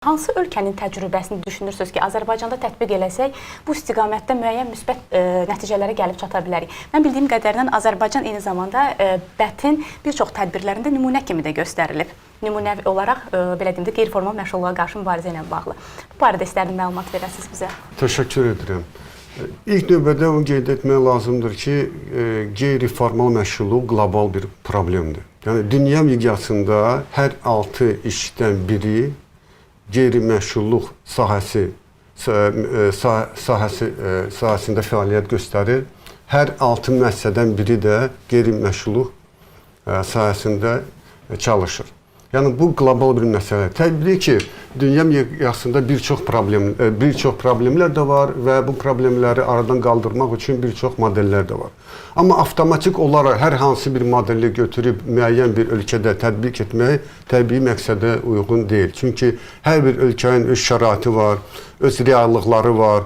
Hansı ölkənin təcrübəsini düşünürsünüz ki, Azərbaycanda tətbiq eləsək, bu istiqamətdə müəyyən müsbət nəticələrə gəlib çata bilərik? Mən bildiyim qədərilə Azərbaycan eyni zamanda BƏT-in bir çox tədbirlərində nümunə kimi də göstərilib. Nümunəvi olaraq, belə deyim də, qeyri-formal məşğulluğa qarşı mübarizə ilə bağlı. Bu barədə istərdim məlumat verəsiniz bizə. Təşəkkür edirəm. İlk növbədə onu qeyd etmək lazımdır ki, qeyri-formal məşğulluq qlobal bir problemdir. Yəni, dünya miqyasında hər 6 işdən biri qeyri-məşğulluq sahəsində fəaliyyət göstərir. Hər 6 müəssisədən biri də qeyri-məşğulluq sahəsində çalışır. Yəni, bu qlobal bir məsələ. Təbii ki, dünya miqyasında bir çox problemlər də var və bu problemləri aradan qaldırmaq üçün bir çox modellər də var. Amma avtomatik olaraq hər hansı bir modeli götürüb müəyyən bir ölkədə tətbiq etmək təbii məqsədə uyğun deyil. Çünki hər bir ölkənin öz şəraiti var, öz reallıqları var,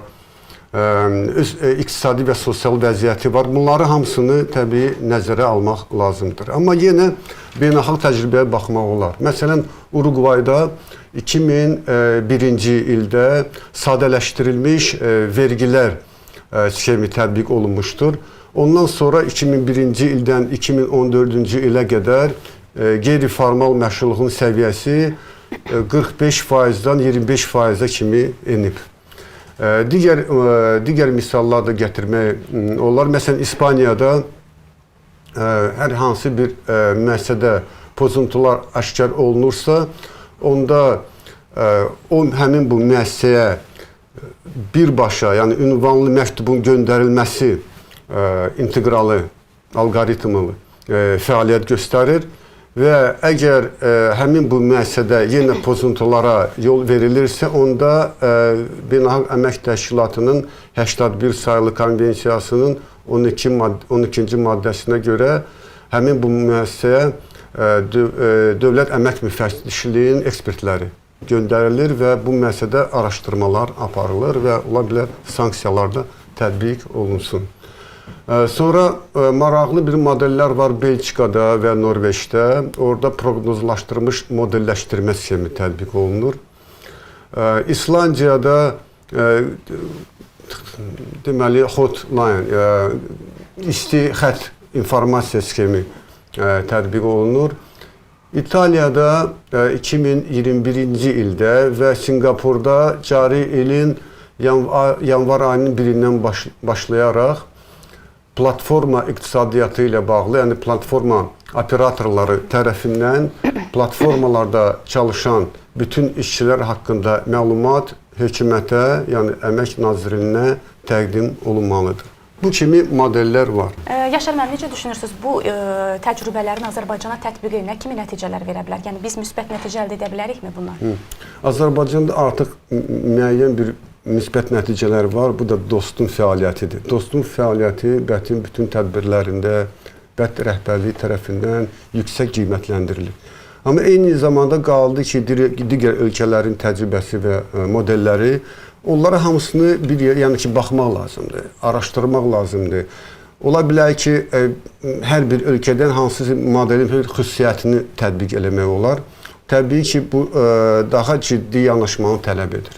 öz iqtisadi və sosial vəziyyəti var. Bunları hamısını təbii nəzərə almaq lazımdır. Amma yenə beynəlxalq təcrübəyə baxmaq olar. Məsələn, Uruqvayda 2001-ci ildə sadələşdirilmiş vergilər sxemi tətbiq olunmuşdur. Ondan sonra 2001-ci ildən 2014-cü ilə qədər qeyri-formal məşğulluğun səviyyəsi 45%-dan 25%-ə kimi enib. Digər misallar da gətirmək olar. Məsələn, İspaniyada hər hansı bir müəssisədə pozuntular aşkar olunursa, onda həmin bu müəssisəyə birbaşa, yəni ünvanlı məktubun göndərilməsi inteqralı, alqoritmli fəaliyyət göstərir və əgər həmin bu müəssisədə yenə pozuntulara yol verilirsə, onda Beynəlxalq Əmək Təşkilatının 81 sayılı konvensiyasının 12-ci maddəsinə görə həmin bu müəssisəyə Dövlət Əmək Müfəttişliyinin ekspertləri göndərilir və bu müəssisədə araşdırmalar aparılır və ola bilər sanksiyalar da tətbiq olunsun. Sonra maraqlı bir modellər var Belçikada və Norveçdə. Orada proqnozlaşdırılmış modelləşdirmə sxemi tətbiq olunur. İslandiyada deməli hotline, isti xətt informasiya sxemi tətbiq olunur. İtaliyada 2021-ci ildə və Sinqapurda cari ilin yanvar ayının 1-dən başlayaraq platforma iqtisadiyyatı ilə bağlı, yəni platforma operatorları tərəfindən platformalarda çalışan bütün işçilər haqqında məlumat hökumətə, yəni Əmək Nazirinə təqdim olunmalıdır. Bu kimi modellər var. Yaşar müəllim, necə düşünürsünüz? Bu təcrübələrin Azərbaycana tətbiqi nə kimi nəticələr verə bilər? Yəni, biz müsbət nəticə əldə edə bilərikmi bunlar? Azərbaycanda artıq müəyyən bir müsbət nəticələr var. Bu da dostun fəaliyyətidir. Dostun fəaliyyəti BƏT-in bütün tədbirlərində BƏT rəhbərliyi tərəfindən yüksək qiymətləndirilir. Amma eyni zamanda qaldı ki, digər ölkələrin təcrübəsi və modelləri, onlara hamısını yəni ki, baxmaq lazımdır, araşdırmaq lazımdır. Ola bilər ki, hər bir ölkədən hansı modelin xüsusiyyətini tətbiq eləmək olar. Təbii ki, bu daha ciddi yanaşmanı tələb edir.